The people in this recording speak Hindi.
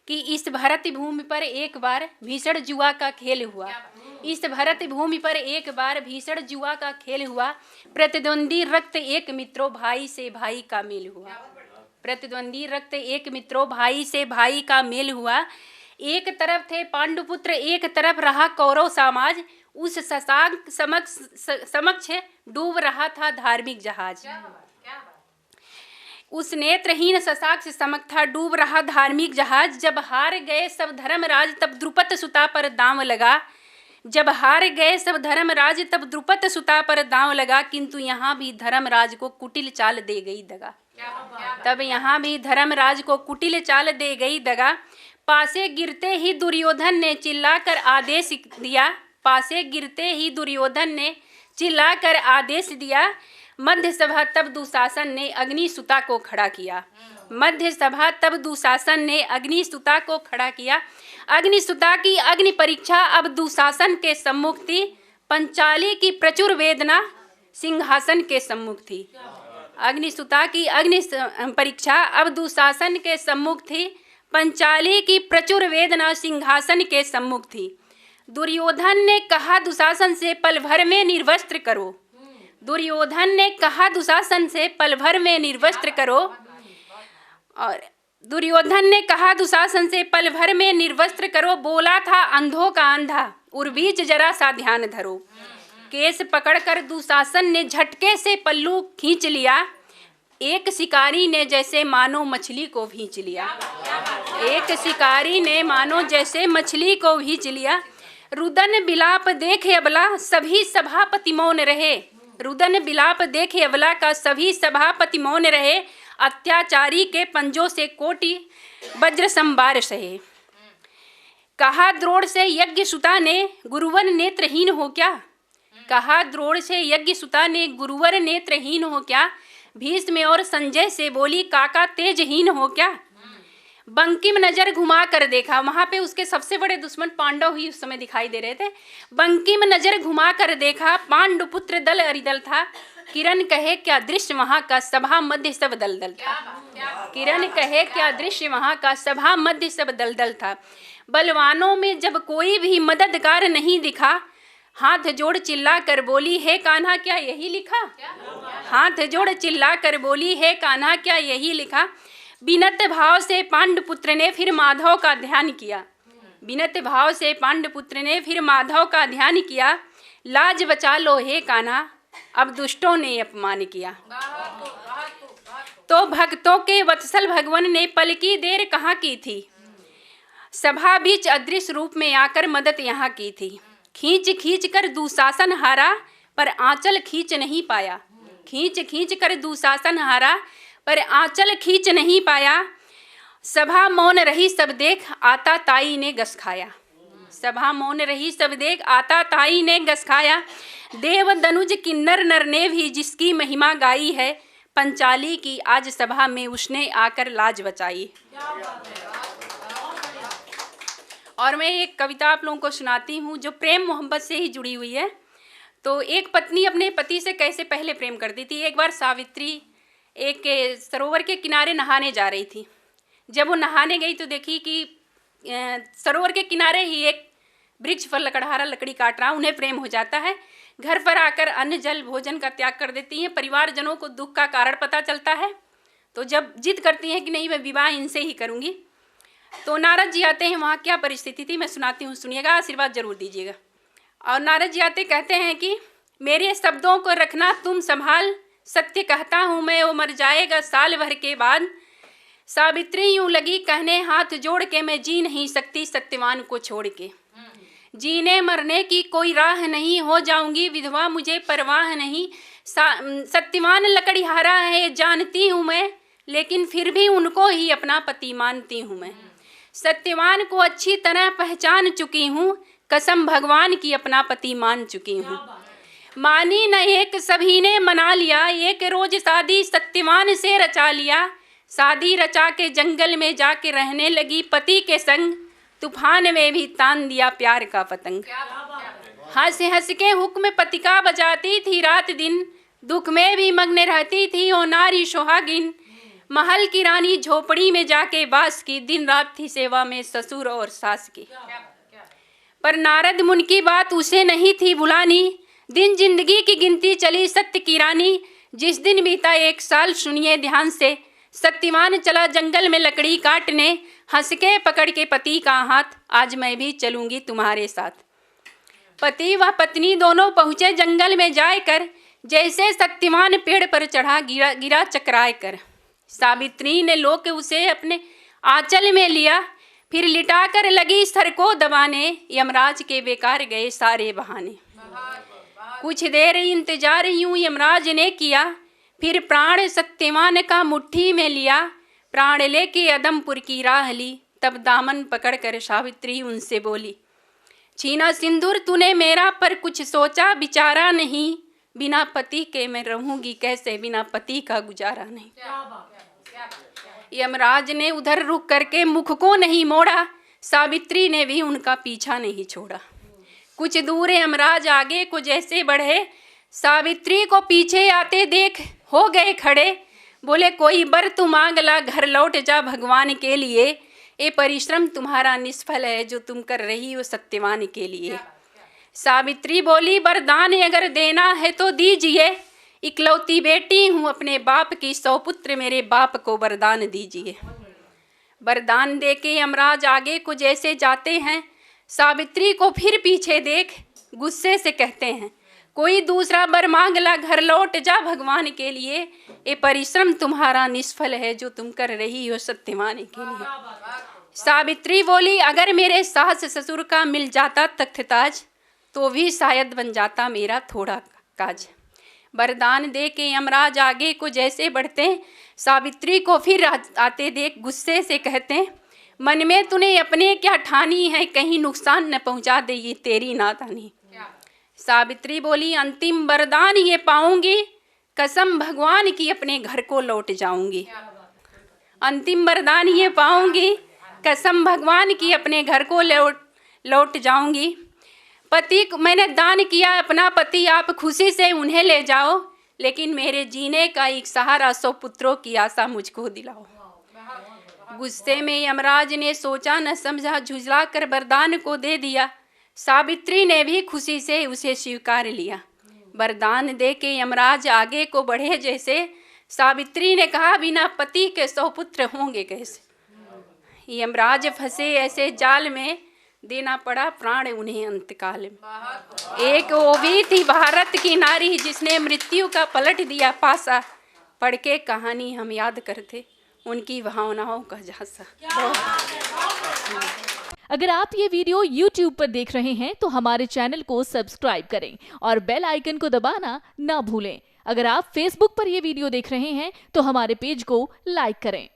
कि इस भारत भूमि पर एक बार भीषण जुआ का खेल हुआ। इस भारत भूमि पर एक बार भीषण जुआ का खेल हुआ। प्रतिद्वंदी रक्त एक मित्रों भाई से भाई का मेल हुआ। प्रतिद्वंदी रक्त एक मित्रों भाई से भाई का मेल हुआ। एक तरफ थे पांडुपुत्र, एक तरफ रहा कौरव समाज। उस शशांक समक्ष डूब रहा था धार्मिक जहाज। उस नेत्रहीन शशांक समक्ष था डूब रहा धार्मिक जहाज। जब हार गए सब धर्मराज तब द्रुपद सुता पर दांव लगा। जब हार गए सब धर्मराज तब द्रुपद सुता पर दांव लगा। किंतु यहाँ भी धर्मराज को कुटिल चाल दे गई दगा। तब यहाँ भी धर्मराज को कुटिल चाल दे गई दगा। पासे गिरते ही दुर्योधन ने चिल्लाकर आदेश दिया। पासे गिरते ही दुर्योधन ने चिल्लाकर आदेश दिया। मध्य सभा तब दुशासन ने अग्निसुता को खड़ा किया। मध्य सभा तब दुशासन ने अग्निसुता को खड़ा किया। अग्निसुता की अग्नि परीक्षा अब दुशासन के सम्मुख थी। पंचाली की प्रचुर वेदना सिंहासन के सम्मुख थी। अग्निसुता की अग्नि परीक्षा अब दुशासन के सम्मुख थी। पंचाली की प्रचुर वेदना सिंहासन के सम्मुख थी। दुर्योधन ने कहा दुशासन से पल भर में निर्वस्त्र करो। दुर्योधन ने कहा दुशासन से पल भर में निर्वस्त्र करो। और दुर्योधन ने कहा दुशासन से पल भर में निर्वस्त्र करो। बोला था अंधों का अंधा उर्वीच जरा सा ध्यान धरो। केस पकड़कर दुशासन ने झटके से पल्लू खींच लिया। एक शिकारी ने जैसे मानो मछली को भींच लिया। एक शिकारी ने मानो जैसे मछली को भींच लिया। रुदन बिलाप देखे अबला सभी सभापति मौन रहे। रुदन बिलाप देखे अबला का सभी सभापति मौन रहे। अत्याचारी के पंजों से कोटि वज्र संबार सहे। कहा द्रोण से यज्ञ सुता ने गुरुवर नेत्रहीन हो क्या। कहा द्रोण से यज्ञ सुता ने गुरुवर नेत्रहीन हो क्या। भीष्म और संजय से बोली काका तेजहीन हो क्या। बंकिम नजर घुमा कर देखा। वहां पे उसके सबसे बड़े दुश्मन पांडव ही उस समय दिखाई दे रहे थे। बंकिम नजर घुमा कर देखा पांडुपुत्र दल अरिदल था। किरण कहे क्या दृश्य वहां का सभा मध्य सब दलदल था। किरण कहे क्या दृश्य वहां का सभा मध्य सब दलदल था। बलवानों में जब कोई भी मददगार नहीं दिखा। हाथ जोड़ चिल्ला कर बोली है कान्हा क्या यही लिखा। हाथ जोड़ चिल्ला कर बोली है कान्हा क्या यही लिखा। विनत भाव से पांडुपुत्र ने फिर माधव का ध्यान किया। विनत भाव से पांडुपुत्र ने फिर माधव का ध्यान किया। लाज बचा लो हे कान्हा अब दुष्टों ने अपमान किया। तो भक्तों के वत्सल भगवान ने पल की देर कहाँ की थी। सभा बीच अदृश्य रूप में आकर मदद यहाँ की थी। खींच खींच कर दुशासन हारा पर आंचल खींच नहीं पाया। खींच खींच कर दुशासन हारा पर आंचल खींच नहीं पाया। सभा मौन रही सब देख आता ताई ने गस खाया। सभा मौन रही सब देख आता ताई ने गस खाया। देव दनुज किन्नर नर ने भी जिसकी महिमा गाई है। पंचाली की आज सभा में उसने आकर लाज बचाई। और मैं एक कविता आप लोगों को सुनाती हूँ जो प्रेम मोहब्बत से ही जुड़ी हुई है। तो एक पत्नी अपने पति से कैसे पहले प्रेम करती थी। एक बार सावित्री एक सरोवर के किनारे नहाने जा रही थी। जब वो नहाने गई तो देखी कि सरोवर के किनारे ही एक वृक्ष पर लकड़हारा लकड़ी काट रहा। उन्हें प्रेम हो जाता है। घर पर आकर अन्न जल भोजन का त्याग कर देती हैं। परिवारजनों को दुख का कारण पता चलता है तो जब जिद करती हैं कि नहीं मैं विवाह इनसे ही करूँगी तो नारद जी आते हैं। वहाँ क्या परिस्थिति थी मैं सुनाती हूँ, सुनिएगा, आशीर्वाद जरूर दीजिएगा। और नारद जी आते कहते हैं कि मेरे शब्दों को रखना तुम संभाल। सत्य कहता हूँ मैं वो मर जाएगा साल भर के बाद। सावित्री यूँ लगी कहने हाथ जोड़ के मैं जी नहीं सकती सत्यवान को छोड़ के। जीने मरने की कोई राह नहीं हो जाऊंगी विधवा मुझे परवाह नहीं। सत्यवान लकड़हारा है जानती हूँ मैं लेकिन फिर भी उनको ही अपना पति मानती हूँ मैं। सत्यवान को अच्छी तरह पहचान चुकी हूँ कसम भगवान की अपना पति मान चुकी हूँ। मानी न एक सभी ने मना लिया एक रोज शादी सत्यवान से रचा लिया। शादी रचा के जंगल में जाके रहने लगी पति के संग। तूफान में भी तान दिया प्यार का पतंग। हंस हंस के हुक्म पति का बजाती थी रात दिन। दुख में भी मग्न रहती थी ओ नारी सुहागिन। महल की रानी झोपड़ी में जाके बास की, दिन रात थी सेवा में ससुर और सास की। पर नारद मुनि की बात उसे नहीं थी भुलानी, दिन जिंदगी की गिनती चली सत्य की रानी। जिस दिन बीता 1 साल सुनिए ध्यान से, सत्यवान चला जंगल में लकड़ी काटने, हंस के पकड़ के पति का हाथ, आज मैं भी चलूंगी तुम्हारे साथ। पति व पत्नी दोनों पहुंचे जंगल में जाकर, जैसे सत्यवान पेड़ पर चढ़ा गिरा चकराए कर। सावित्री ने लोक उसे अपने आंचल में लिया, फिर लिटाकर लगी सर को दबाने, यमराज के बेकार गए सारे बहाने। कुछ देर इंतजार यूं यमराज ने किया, फिर प्राण सत्यवान का मुट्ठी में लिया। प्राण लेके अदमपुर की राह ली, तब दामन पकड़कर सावित्री उनसे बोली, छीना सिंदूर तूने मेरा पर कुछ सोचा विचारा नहीं, बिना पति के मैं रहूंगी कैसे, बिना पति का गुजारा नहीं। यमराज ने उधर रुक करके मुख को नहीं मोड़ा, सावित्री ने भी उनका पीछा नहीं छोड़ा। कुछ दूर यमराज आगे को जैसे बढ़े, सावित्री को पीछे आते देख हो गए खड़े। बोले कोई बर तू मांग ला, घर लौट जा भगवान के लिए, ये परिश्रम तुम्हारा निष्फल है जो तुम कर रही हो सत्यवान के लिए। सावित्री बोली वरदान अगर देना है तो दीजिए, इकलौती बेटी हूँ अपने बाप की, 100 पुत्र मेरे बाप को वरदान दीजिए। वरदान देके यमराज आगे को जैसे जाते हैं, सावित्री को फिर पीछे देख गुस्से से कहते हैं, कोई दूसरा वर मांग ला, घर लौट जा भगवान के लिए, ये परिश्रम तुम्हारा निष्फल है जो तुम कर रही हो सत्यवान के लिए। सावित्री बोली अगर मेरे सास ससुर का मिल जाता तख्त ताज, तो भी शायद बन जाता मेरा थोड़ा काज। वरदान दे के यमराज आगे को जैसे बढ़ते, सावित्री को फिर आते देख गुस्से से कहते, मन में तूने अपने क्या ठानी है, कहीं नुकसान न पहुंचा दे ये तेरी नादानी। सावित्री बोली अंतिम वरदान ये पाऊंगी, कसम भगवान की अपने घर को लौट जाऊंगी। अंतिम वरदान ये पाऊंगी, कसम भगवान की अपने घर को लौट जाऊंगी। पति को मैंने दान किया अपना पति, आप खुशी से उन्हें ले जाओ, लेकिन मेरे जीने का एक सहारा 100 पुत्रों की आशा मुझको दिलाओ। गुस्से में यमराज ने सोचा न समझा, झुझला कर वरदान को दे दिया। सावित्री ने भी खुशी से उसे स्वीकार लिया। वरदान दे के यमराज आगे को बढ़े जैसे, सावित्री ने कहा बिना पति के 100 पुत्र होंगे कैसे। यमराज फंसे ऐसे जाल में, देना पड़ा प्राण उन्हें अंतकाल में। एक वो भी थी भारत की नारी, जिसने मृत्यु का पलट दिया पासा, पढ़ के कहानी हम याद करते उनकी भावनाओं का झांसा। अगर आप ये वीडियो YouTube पर देख रहे हैं तो हमारे चैनल को सब्सक्राइब करें और बेल आइकन को दबाना ना भूलें। अगर आप Facebook पर ये वीडियो देख रहे हैं तो हमारे पेज को लाइक करें।